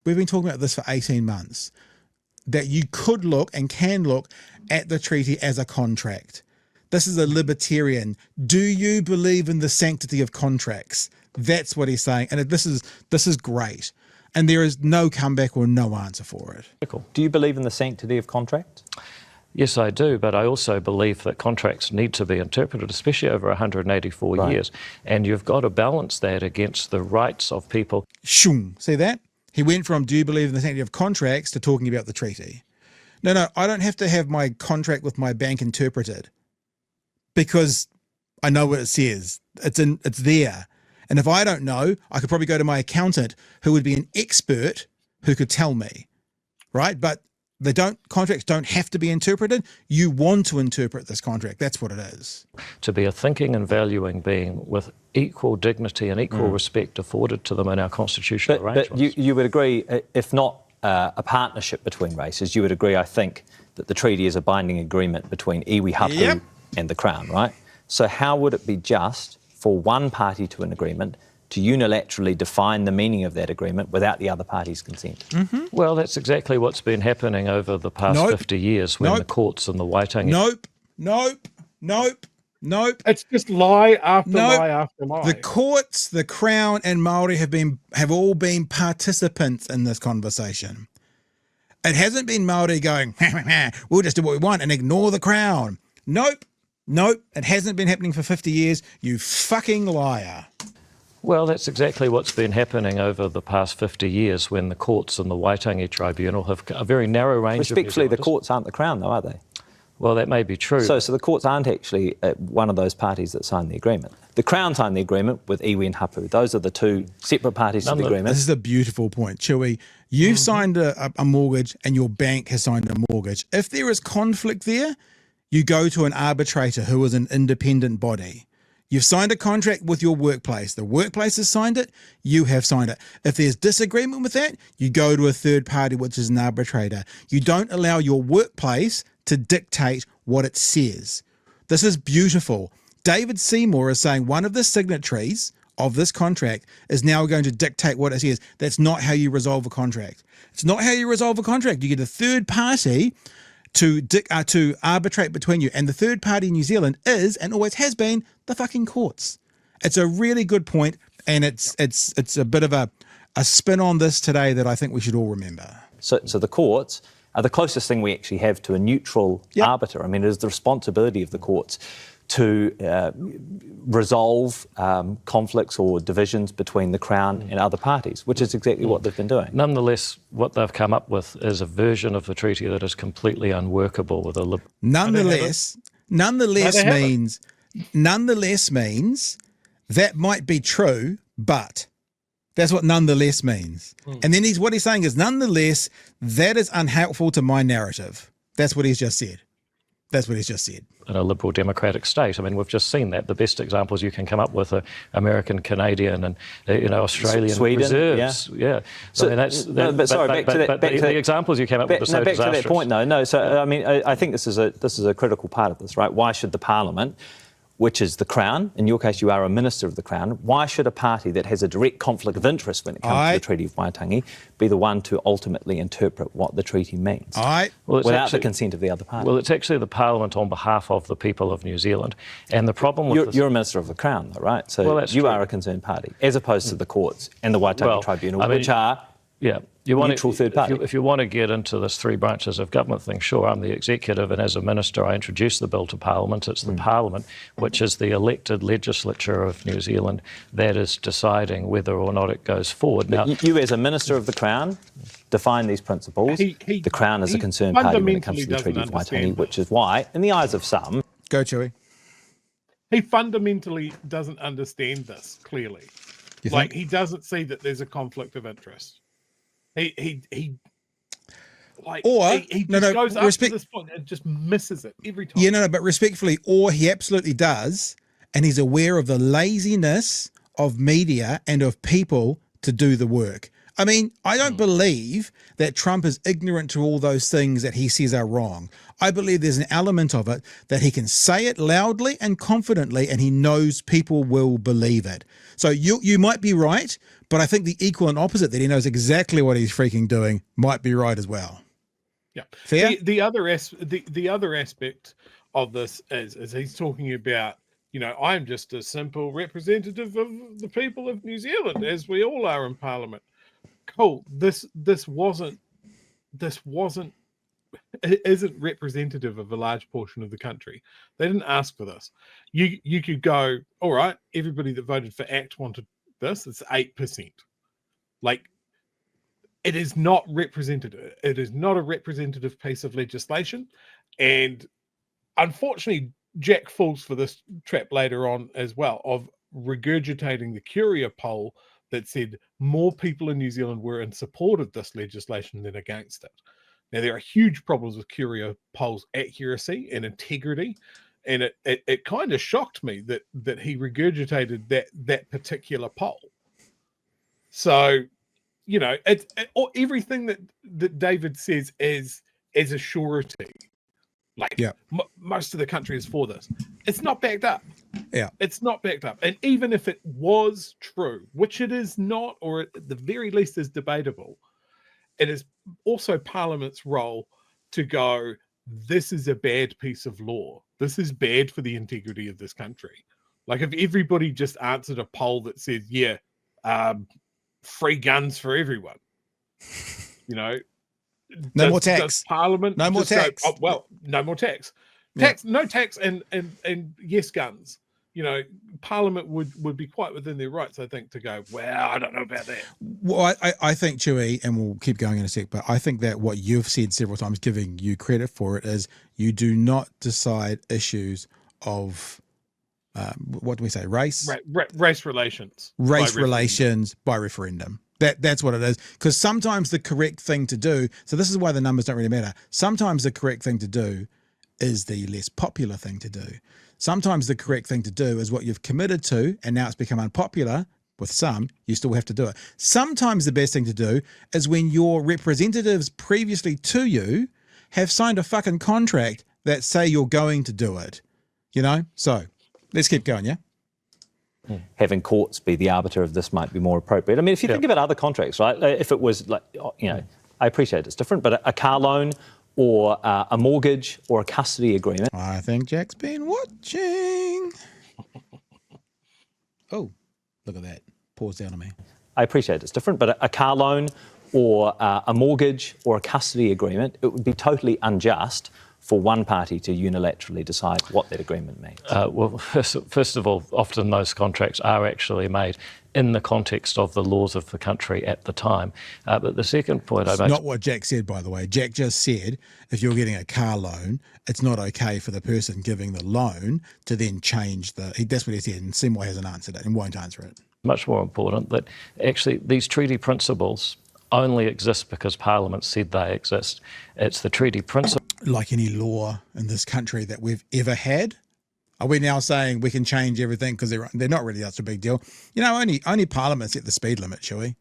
we've been talking about this for 18 months, that you could look and can look at the treaty as a contract. This is a libertarian. Do you believe in the sanctity of contracts? That's what he's saying. And this is great. And there is no comeback or no answer for it. Do you believe in the sanctity of contracts? Yes, I do, but I also believe that contracts need to be interpreted, especially over 184 years. And you've got to balance that against the rights of people. Shung. See that? He went from do you believe in the sanctity of contracts to talking about the treaty. No, I don't have to have my contract with my bank interpreted because I know what it says. It's there. And if I don't know, I could probably go to my accountant who would be an expert who could tell me, right? But contracts don't have to be interpreted. You want to interpret this contract. That's what it is. To be a thinking and valuing being with equal dignity and equal respect afforded to them in our constitutional arrangements. But you would agree, if not a partnership between races, you would agree, I think, that the treaty is a binding agreement between iwi hapu and the Crown, right? So how would it be just for one party to an agreement to unilaterally define the meaning of that agreement without the other party's consent? Well, that's exactly what's been happening over the past 50 years when the courts and the Waitangi... Nope. It's just lie after lie after lie. The courts, the Crown and Māori have all been participants in this conversation. It hasn't been Māori going, we'll just do what we want and ignore the Crown. Nope. It hasn't been happening for 50 years, you fucking liar. Well, that's exactly what's been happening over the past 50 years when the courts and the Waitangi Tribunal have a very narrow range of... Respectfully, the courts aren't the Crown, though, are they? Well, that may be true. So the courts aren't actually one of those parties that signed the agreement. The Crown signed the agreement with iwi and hapu. Those are the two separate parties to the agreement. This is a beautiful point, Chewy. You've signed a mortgage and your bank has signed a mortgage. If there is conflict there, you go to an arbitrator who is an independent body. You've signed a contract with your workplace. The workplace has signed it. You have signed it. If there's disagreement with that, you go to a third party, which is an arbitrator. You don't allow your workplace to dictate what it says. This is beautiful. David Seymour is saying one of the signatories of this contract is now going to dictate what it says. That's not how you resolve a contract. It's not how you resolve a contract. You get a third party to arbitrate between you. And the third party in New Zealand is, and always has been, the fucking courts. It's a really good point, and it's a bit of a spin on this today that I think we should all remember. So the courts are the closest thing we actually have to a neutral arbiter. I mean, it is the responsibility of the courts to resolve conflicts or divisions between the Crown and other parties, which is exactly what they've been doing. Nonetheless, what they've come up with is a version of the treaty that is completely unworkable with a... Nonetheless means that might be true, but that's what nonetheless means. And then what he's saying is, nonetheless, that is unhelpful to my narrative. That's what he's just said. In a liberal democratic state. I mean, we've just seen that. The best examples you can come up with are American, Canadian and, Australian Sweden, reserves. Yeah. So, I mean, the examples you came up with are so disastrous. To that point, though. No, so, I mean, I think this is a critical part of this, right? Why should the Parliament, which is the Crown, in your case you are a minister of the Crown, why should a party that has a direct conflict of interest when it comes to the Treaty of Waitangi be the one to ultimately interpret what the treaty means without the consent of the other party? Well, it's actually the Parliament on behalf of the people of New Zealand. And the problem with You're a minister of the Crown, though, right? So you are a concerned party, as opposed to the courts and the Waitangi Tribunal, which are... neutral third party. If you want to get into this three branches of government thing, sure, I'm the executive, and as a minister I introduce the bill to Parliament. It's the Parliament, which is the elected legislature of New Zealand, that is deciding whether or not it goes forward. Now, you as a minister of the Crown define these principles. The Crown is a concerned party when it comes to the Treaty of Waitangi, which is why, in the eyes of some... Go, Chewy. He fundamentally doesn't understand this, clearly. He doesn't see that there's a conflict of interest. He goes up to this point and just misses it every time. Yeah, but respectfully, or he absolutely does, and he's aware of the laziness of media and of people to do the work. I mean, I don't believe that Trump is ignorant to all those things that he says are wrong. I believe there's an element of it that he can say it loudly and confidently, and he knows people will believe it. So you might be right, But I think the equal and opposite, that he knows exactly what he's freaking doing, might be right as well. Yeah. Fair? The other aspect of this is he's talking about, I'm just a simple representative of the people of New Zealand, as we all are in Parliament. Cool. This isn't representative of a large portion of the country. They didn't ask for this. You could go, all right, everybody that voted for ACT wanted this. It's 8%. Like, it is not representative. It is not a representative piece of legislation. And unfortunately, Jack falls for this trap later on as well, of regurgitating the Curia poll that said more people in New Zealand were in support of this legislation than against it. Now, there are huge problems with Curia polls' accuracy and integrity, and it kind of shocked me that he regurgitated that particular poll. So, everything that David says is a surety. Like, most of the country is for this. It's not backed up. Yeah. It's not backed up. And even if it was true, which it is not, or at the very least is debatable, it is also Parliament's role to go, this is a bad piece of law. This is bad for the integrity of this country. Like, if everybody just answered a poll that said, free guns for everyone, no more tax. Does Parliament no more tax. No more tax. No tax, and yes, guns. Parliament would be quite within their rights, I think, to go, well, I don't know about that. Well, I think, Chewy, and we'll keep going in a sec, but I think that what you've said several times, giving you credit for it, is you do not decide issues of, what do we say, race? Race relations. Race relations by referendum. That's what it is. Because sometimes the correct thing to do, so this is why the numbers don't really matter. Sometimes the correct thing to do is the less popular thing to do. Sometimes the correct thing to do is what you've committed to, and now it's become unpopular with some, you still have to do it. Sometimes the best thing to do is when your representatives previously to you have signed a fucking contract that say you're going to do it. So let's keep going, yeah? Having courts be the arbiter of this might be more appropriate. I mean, if you think about other contracts, right? If it was like, I appreciate it's different, but a car loan or a mortgage or a custody agreement. I think Jack's been watching. Oh, look at that. Pause down on me. I appreciate it's different, but a car loan or a mortgage or a custody agreement, it would be totally unjust for one party to unilaterally decide what that agreement means? Well, first of all, often those contracts are actually made in the context of the laws of the country at the time. But the second point I make... It's not what Jack said, by the way. Jack just said if you're getting a car loan, it's not okay for the person giving the loan to then change that's what he said, and Seymour hasn't answered it and won't answer it. Much more important that actually these treaty principles only exist because Parliament said they exist. It's the treaty principle. Like any law in this country that we've ever had, are we now saying we can change everything because they're not really such a big deal? Only Parliament set the speed limit, shall we?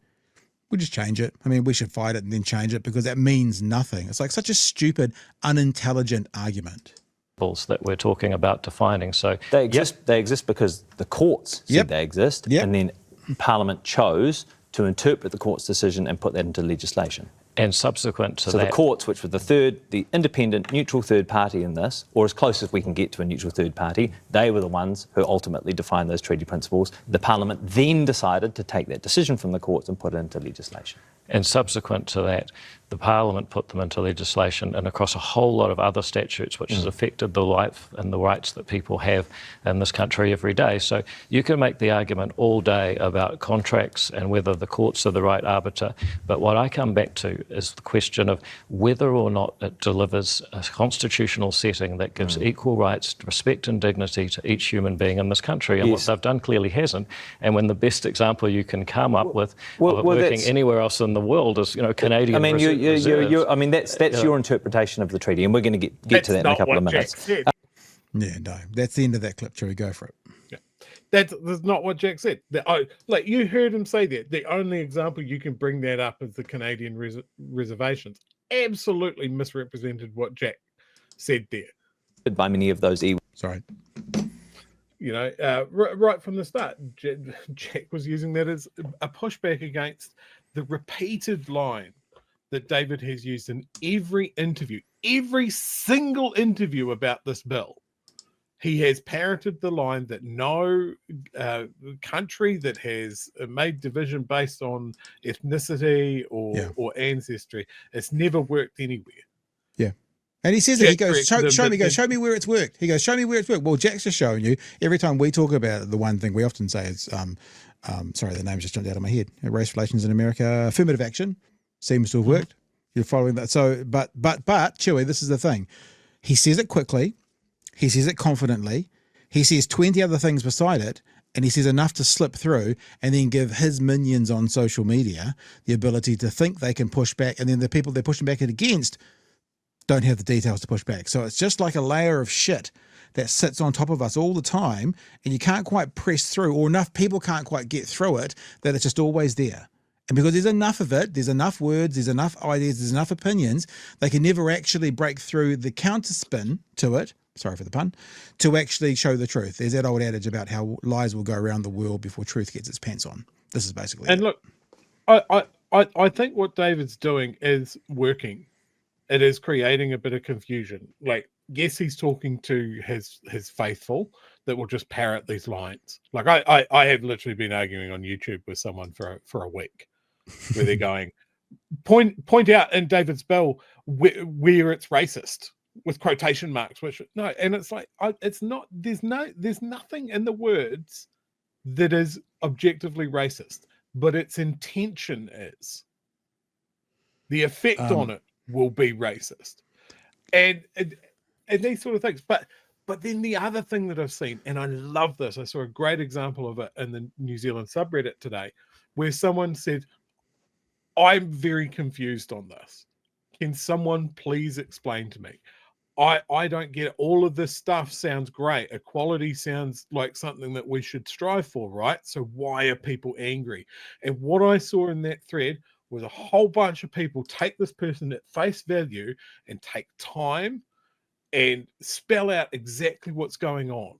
We'll just change it. I mean, we should fight it and then change it because that means nothing. It's like such a stupid, unintelligent argument. That we're talking about defining. So they exist. They exist because the courts said they exist, and then Parliament chose to interpret the court's decision and put that into legislation. And subsequent to that... So the courts, which were the independent, neutral third party in this, or as close as we can get to a neutral third party, they were the ones who ultimately defined those treaty principles. The Parliament then decided to take that decision from the courts and put it into legislation. And subsequent to that, the Parliament put them into legislation and across a whole lot of other statutes, which has affected the life and the rights that people have in this country every day. So you can make the argument all day about contracts and whether the courts are the right arbiter, but what I come back to is the question of whether or not it delivers a constitutional setting that gives equal rights, respect and dignity to each human being in this country. And what they've done clearly hasn't. And when the best example you can come up with of working anywhere else in the world is, Canadian. I mean, that's your interpretation of the treaty, and we're going to get to that in a couple of minutes. Yeah, no, that's the end of that clip. Shall we go for it? Yeah, that's not what Jack said. Like you heard him say that. The only example you can bring that up is the Canadian reservations. Absolutely misrepresented what Jack said there. By many of those Sorry. right from the start, Jack was using that as a pushback against the repeated line that David has used in every single interview about this bill. He has parroted the line that no country that has made division based on ethnicity or ancestry, it's never worked anywhere. Yeah. And he says Jack it. He goes, show me where it's worked. He goes, show me where it's worked. Well, Jack's just showing you. Every time we talk about it, the one thing we often say is, sorry, the name's just jumped out of my head. Race relations in America, affirmative action seems to have worked. You're following that. So, but Chewy, this is the thing. He says it quickly. He says it confidently. He says 20 other things beside it, and he says enough to slip through and then give his minions on social media the ability to think they can push back, and then the people they're pushing back against don't have the details to push back. So it's just like a layer of shit that sits on top of us all the time, and you can't quite press through, or enough people can't quite get through it, that it's just always there. And because there's enough of it, there's enough words, there's enough ideas, there's enough opinions, they can never actually break through the counterspin to it, sorry for the pun, to actually show the truth. There's that old adage about how lies will go around the world before truth gets its pants on. This is basically and it. Look, I think what David's doing is working. It is creating a bit of confusion. Like, yes, he's talking to his faithful that will just parrot these lines. Like I have literally been arguing on YouTube with someone for a week, where they're going, point out in David's bill where it's racist with quotation marks, which no, and it's like it's not. There's nothing in the words that is objectively racist, but its intention is. The effect on it will be racist, and these sort of things. But then the other thing that I've seen, and I love this, I saw a great example of it in the New Zealand subreddit today, where someone said, I'm very confused on this. Can someone please explain to me? I don't get it. All of this stuff sounds great. Equality sounds like something that we should strive for, right? So why are people angry? And what I saw in that thread was a whole bunch of people take this person at face value and take time and spell out exactly what's going on.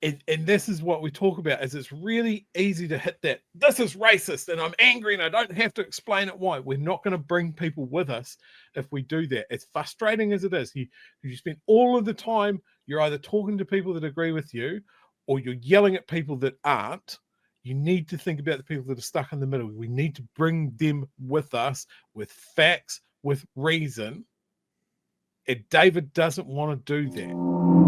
And this is what we talk about, is it's really easy to hit that. This is racist and I'm angry and I don't have to explain it why. We're not going to bring people with us if we do that. As frustrating as it is, you spend all of the time, you're either talking to people that agree with you or you're yelling at people that aren't. You need to think about the people that are stuck in the middle. We need to bring them with us with facts, with reason. And David doesn't want to do that.